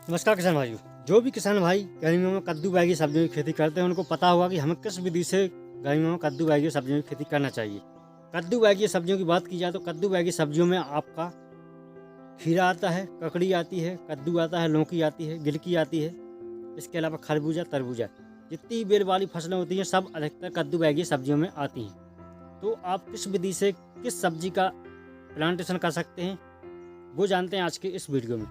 नमस्कार किसान भाइयों। जो भी किसान भाई गर्मियों में कद्दू बैंगन सब्जियों की खेती करते हैं उनको पता होगा कि हमें किस विधि से गर्मियों में कद्दू बैंगन सब्जियों की खेती करना चाहिए। कद्दू बैंगन सब्जियों की बात की जाए तो कद्दू बैंगन सब्जियों में आपका खीरा आता है, ककड़ी आती है, कद्दू आता है, लौकी आती है, गिलकी आती है। इसके अलावा खरबूजा, तरबूजा, जितनी बेल वाली फसलें होती हैं सब अधिकतर कद्दू बैंगन सब्जियों में आती हैं। तो आप किस विधि से किस सब्जी का प्लांटेशन कर सकते हैं वो जानते हैं आज के इस वीडियो में।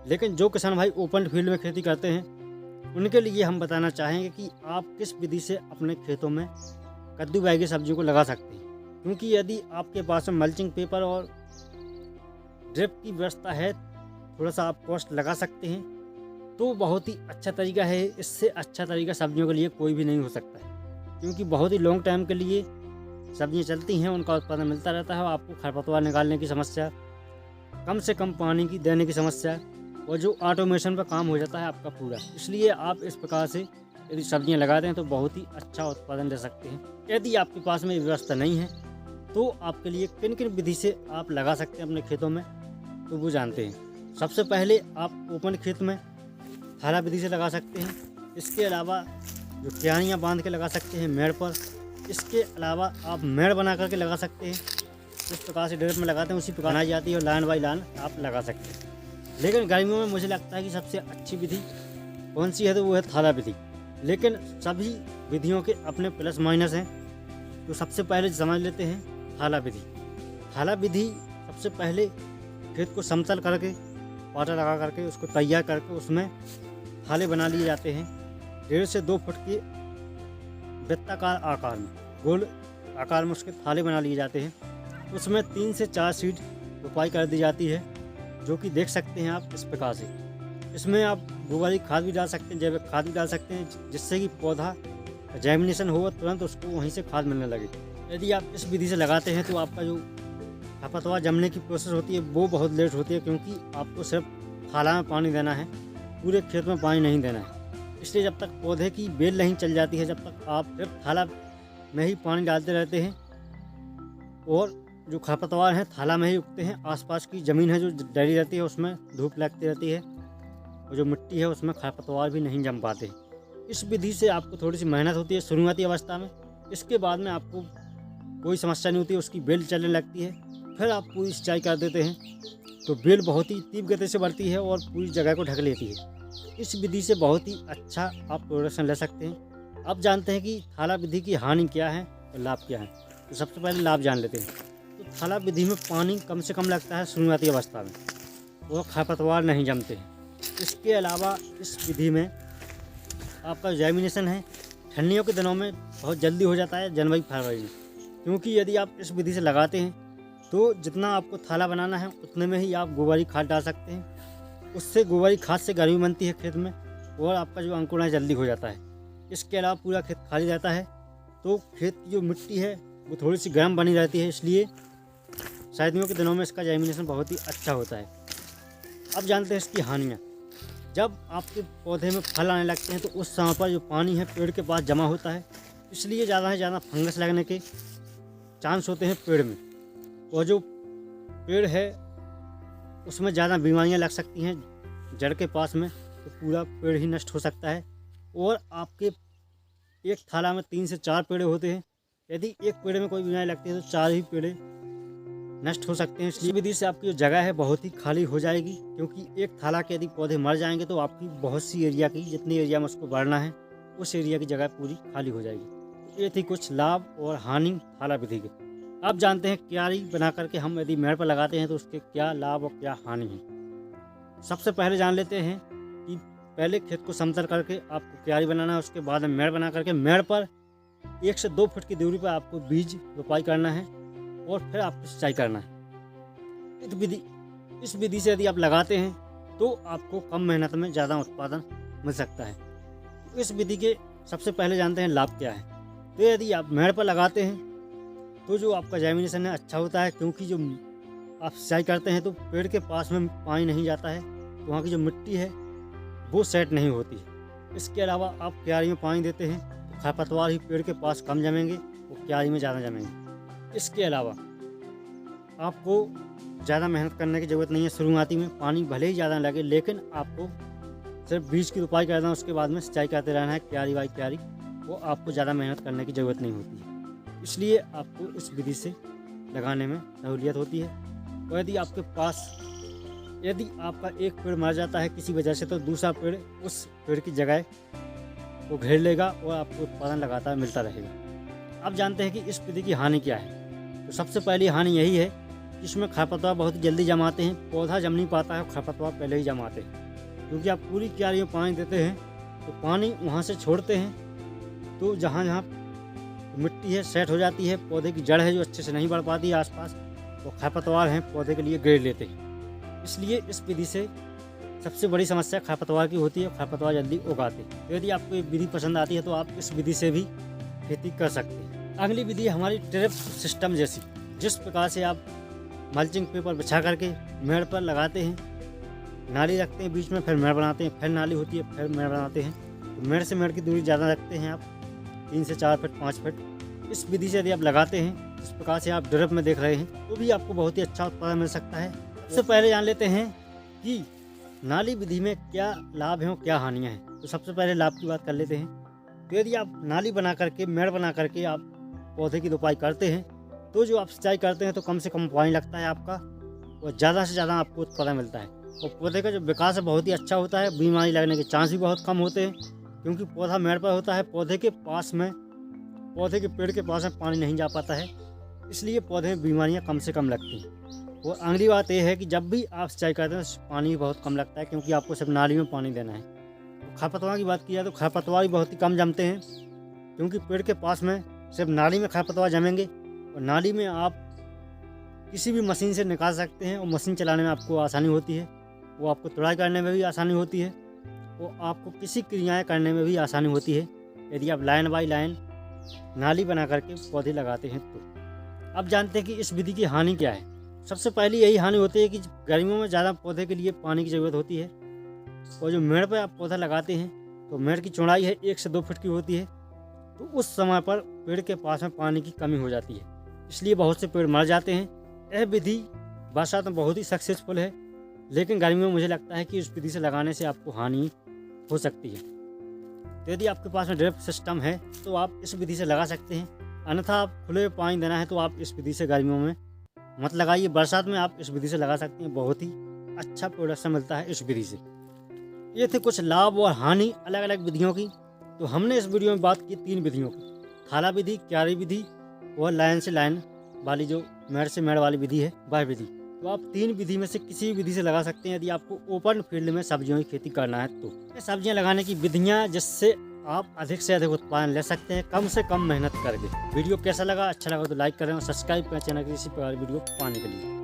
लेकिन जो किसान भाई ओपन फील्ड में खेती करते हैं उनके लिए हम बताना चाहेंगे कि आप किस विधि से अपने खेतों में कद्दू बैंगन सब्जियों को लगा सकते हैं। क्योंकि यदि आपके पास में मल्चिंग पेपर और ड्रिप की व्यवस्था है, थोड़ा सा आप कॉस्ट लगा सकते हैं तो बहुत ही अच्छा तरीका है। इससे अच्छा तरीका सब्जियों के लिए कोई भी नहीं हो सकता है, क्योंकि बहुत ही लॉन्ग टाइम के लिए सब्जियां चलती हैं, उनका उत्पादन मिलता रहता है। आपको खरपतवार निकालने की समस्या, कम से कम पानी की देने की समस्या और जो ऑटोमेशन पर काम हो जाता है आपका पूरा। इसलिए आप इस प्रकार से यदि सब्जियां लगाते हैं तो बहुत ही अच्छा उत्पादन दे सकते हैं। यदि आपके पास में व्यवस्था नहीं है तो आपके लिए किन किन विधि से आप लगा सकते हैं अपने खेतों में तो वो जानते हैं। सबसे पहले आप ओपन खेत में थाला विधि से लगा सकते हैं। इसके अलावा जो क्यारियाँ बांध के लगा सकते हैं मेड़ पर। इसके अलावा आप मेड़ बना करके लगा सकते हैं। जिस प्रकार से ड्रिप में लगाते हैं उसी प्रकार बनाई जाती है और लाइन बाई लाइन आप लगा सकते हैं। लेकिन गर्मियों में मुझे लगता है कि सबसे अच्छी विधि कौन सी है तो वो है थाला विधि। लेकिन सभी विधियों के अपने प्लस माइनस हैं, तो सबसे पहले समझ लेते हैं थाला विधि। थाला विधि सबसे पहले खेत को समतल करके पाटा लगा करके उसको तैयार करके उसमें थाले बना लिए जाते हैं 1.5 से 2 फुट के वृत्ताकार आकार में, गोल आकार में उसके थाले बना लिए जाते हैं। उसमें 3 से 4 सीड रोपाई कर दी जाती है, जो कि देख सकते हैं आप इस प्रकार से। इसमें आप गोबर की खाद भी डाल सकते हैं, जैविक खाद भी डाल सकते हैं, जिससे कि पौधा जर्मिनेशन हो तुरंत उसको वहीं से खाद मिलने लगे। यदि आप इस विधि से लगाते हैं तो आपका जो खरपतवार जमने की प्रोसेस होती है वो बहुत लेट होती है, क्योंकि आपको सिर्फ थाला में पानी देना है, पूरे खेत में पानी नहीं देना है। इसलिए जब तक पौधे की बेल नहीं चल जाती है, जब तक आप सिर्फ थाला में ही पानी डालते रहते हैं और जो खरपतवार हैं थाला में ही उगते हैं। आसपास की ज़मीन है जो डरी रहती है उसमें धूप लगती रहती है और जो मिट्टी है उसमें खरपतवार भी नहीं जम पाते। इस विधि से आपको थोड़ी सी मेहनत होती है शुरुआती अवस्था में। इसके बाद में आपको कोई समस्या नहीं होती है, उसकी बेल चलने लगती है। फिर आप पूरी सिंचाई कर देते हैं तो बेल बहुत ही तीव्र गति से बढ़ती है और पूरी जगह को ढक लेती है। इस विधि से बहुत ही अच्छा आप प्रोडक्शन ले सकते हैं। अब जानते हैं कि थाला विधि की हानि क्या है और लाभ क्या है। तो सबसे पहले लाभ जान लेते हैं। तो थाला विधि में पानी कम से कम लगता है शुरुआती अवस्था में और खरपतवार नहीं जमते हैं। इसके अलावा इस विधि में आपका जर्मिनेशन है ठंडियों के दिनों में बहुत जल्दी हो जाता है, जनवरी फरवरी में। क्योंकि यदि आप इस विधि से लगाते हैं तो जितना आपको थाला बनाना है उतने में ही आप गोबरी खाद डाल सकते हैं। उससे गोबरी खाद से गर्मी बनती है खेत में और आपका जो अंकुरण है जल्दी हो जाता है। इसके अलावा पूरा खेत खाली रहता है तो खेत की जो मिट्टी है वो थोड़ी सी गर्म बनी रहती है, इसलिए सर्दियों के दिनों में इसका जर्मिनेशन बहुत ही अच्छा होता है। अब जानते हैं इसकी हानियाँ। जब आपके पौधे में फल आने लगते हैं तो उस समय पर जो पानी है पेड़ के पास जमा होता है, इसलिए ज़्यादा से ज़्यादा फंगस लगने के चांस होते हैं पेड़ में। और जो पेड़ है उसमें ज़्यादा बीमारियां लग सकती हैं जड़ के पास में, तो पूरा पेड़ ही नष्ट हो सकता है। और आपके एक थाला में 3 से 4 पेड़ होते हैं, यदि एक पेड़ में कोई बीमारी लगती है तो 4 ही पेड़ नष्ट हो सकते हैं। इसलिए विधि से आपकी जो जगह है बहुत ही खाली हो जाएगी, क्योंकि एक थाला के यदि पौधे मर जाएंगे तो आपकी बहुत सी एरिया की, जितनी एरिया में उसको बढ़ना है उस एरिया की जगह पूरी खाली हो जाएगी। ये थी कुछ लाभ और हानि थाला विधि के। अब जानते हैं क्यारी बना करके हम यदि मेड़ पर लगाते हैं तो उसके क्या लाभ और क्या हानि है। सबसे पहले जान लेते हैं कि पहले खेत को समतल करके आपको क्यारी बनाना है, उसके बाद में मेड़ बना करके मेड़ पर 1 से 2 फुट की दूरी पर आपको बीज रोपाई करना है और फिर आपको सिंचाई करना है। इस विधि से यदि आप लगाते हैं तो आपको कम मेहनत में ज़्यादा उत्पादन मिल सकता है। इस विधि के सबसे पहले जानते हैं लाभ क्या है। तो यदि आप मेड़ पर लगाते हैं तो जो आपका जर्मिनेशन है अच्छा होता है, क्योंकि जो आप सिंचाई करते हैं तो पेड़ के पास में पानी नहीं जाता है, तो वहाँ की जो मिट्टी है वो सेट नहीं होती है। इसके अलावा आप क्यारी में पानी देते हैं तो खरपतवार ही पेड़ के पास कम जमेंगे और क्यारी में ज़्यादा जमेंगे। इसके अलावा आपको ज़्यादा मेहनत करने की ज़रूरत नहीं है। शुरुआती में पानी भले ही ज़्यादा लगे, लेकिन आपको सिर्फ बीज की रुपाई कर देना, उसके बाद में सिंचाई करते रहना है क्यारी बाई क्यारी। वो आपको ज़्यादा मेहनत करने की ज़रूरत नहीं होती है, इसलिए आपको इस विधि से लगाने में सहूलियत होती है। और यदि आपका एक पेड़ मर जाता है किसी वजह से, तो दूसरा पेड़ उस पेड़ की जगह को घेर लेगा और आपको उत्पादन लगातार मिलता रहेगा। आप जानते हैं कि इस विधि की हानि क्या है। तो सबसे पहली हानि यही है कि इसमें खरपतवार बहुत जल्दी जमाते हैं। पौधा जम नहीं पाता है, खरपतवार पहले ही जमाते हैं। क्योंकि आप पूरी क्यारी में पानी देते हैं तो पानी वहाँ से छोड़ते हैं, तो जहाँ जहाँ मिट्टी है सेट हो जाती है, पौधे की जड़ है जो अच्छे से नहीं बढ़ पाती है आसपास, तो खरपतवार हैं पौधे के लिए घेर लेते हैं। इसलिए इस विधि से सबसे बड़ी समस्या खरपतवार की होती है, खरपतवार जल्दी उगाते हैं। तो यदि आपको ये विधि पसंद आती है तो आप इस विधि से भी खेती कर सकते हैं। अगली विधि है हमारी ड्रिप सिस्टम जैसी। जिस प्रकार से आप मल्चिंग पेपर बिछा करके मेड़ पर लगाते हैं, नाली रखते हैं बीच में, फिर मेड़ बनाते हैं, फिर नाली होती है, फिर मेड़ बनाते हैं। तो मेड़ से मेड़ की दूरी ज़्यादा रखते हैं आप, 3 से 4 फीट 5 फीट। इस विधि से यदि आप लगाते हैं, इस प्रकार से आप ड्रिप में देख रहे हैं, तो भी आपको बहुत ही अच्छा उत्पादन मिल सकता है। सबसे पहले जान लेते हैं कि नाली विधि में क्या लाभ हैं और क्या हानियाँ हैं। तो सबसे पहले लाभ की बात कर लेते हैं। तो यदि आप नाली बना करके, मेड़ बना करके आप पौधे की रोपाई करते हैं, तो जो आप सिंचाई करते हैं तो कम से कम पानी लगता है आपका, और ज़्यादा से ज़्यादा आपको उत्पादन मिलता है। और पौधे का जो विकास है बहुत ही अच्छा होता है, बीमारी लगने के चांस भी बहुत कम होते हैं, क्योंकि पौधा मेड़ पर होता है। पौधे के पेड़ के पास में पानी नहीं जा पाता है, इसलिए पौधे में बीमारियाँ कम से कम लगती हैं। और अगली बात यह है कि जब भी आप सिंचाई करते हैं तो पानी बहुत कम लगता है, क्योंकि आपको सिर्फ नाली में पानी देना है। तो खरपतवार की बात की जाए तो खरपतवार भी बहुत ही कम जमते हैं, क्योंकि पेड़ के पास में सिर्फ नाली में खरपतवार जमेंगे, और नाली में आप किसी भी मशीन से निकाल सकते हैं, और मशीन चलाने में आपको आसानी होती है। वो आपको तुड़ाई करने में भी आसानी होती है, और आपको किसी क्रियाएँ करने में भी आसानी होती है, यदि आप लाइन बाई लाइन नाली बना करके पौधे लगाते हैं। तो अब जानते हैं कि इस विधि की हानि क्या है। सबसे पहली यही हानि होती है कि गर्मियों में ज़्यादा पौधे के लिए पानी की ज़रूरत होती है, और जो मेड़ पर आप पौधा लगाते हैं तो मेड़ की चौड़ाई है 1 से 2 फीट की होती है। तो उस समय पर पेड़ के पास में पानी की कमी हो जाती है, इसलिए बहुत से पेड़ मर जाते हैं। यह विधि बरसात में बहुत ही सक्सेसफुल है, लेकिन गर्मियों में मुझे लगता है कि इस विधि से लगाने से आपको हानि हो सकती है। तो यदि आपके पास में ड्रिप सिस्टम है तो आप इस विधि से लगा सकते हैं, अन्यथा आप खुले में पानी देना है तो आप इस विधि से गर्मियों में मत लगाइए। बरसात में आप इस विधि से लगा सकते हैं, बहुत ही अच्छा प्रोडक्शन मिलता है इस विधि से। ये थे कुछ लाभ और हानि अलग अलग विधियों की। तो हमने इस वीडियो में बात की 3 विधियों की, थाला विधि, क्यारी विधि और लाइन से लाइन वाली जो मेड़ से मेड़ वाली विधि है वह विधि। तो आप 3 विधि में से किसी भी विधि से लगा सकते हैं, यदि आपको ओपन फील्ड में सब्जियों की खेती करना है तो। ये सब्जियां लगाने की विधियां जिससे आप अधिक से अधिक उत्पादन ले सकते हैं कम से कम मेहनत करके। वीडियो कैसा लगा? अच्छा लगा तो लाइक करें और सब्सक्राइब करें चैनल की इसी प्रकार वीडियो पाने के लिए।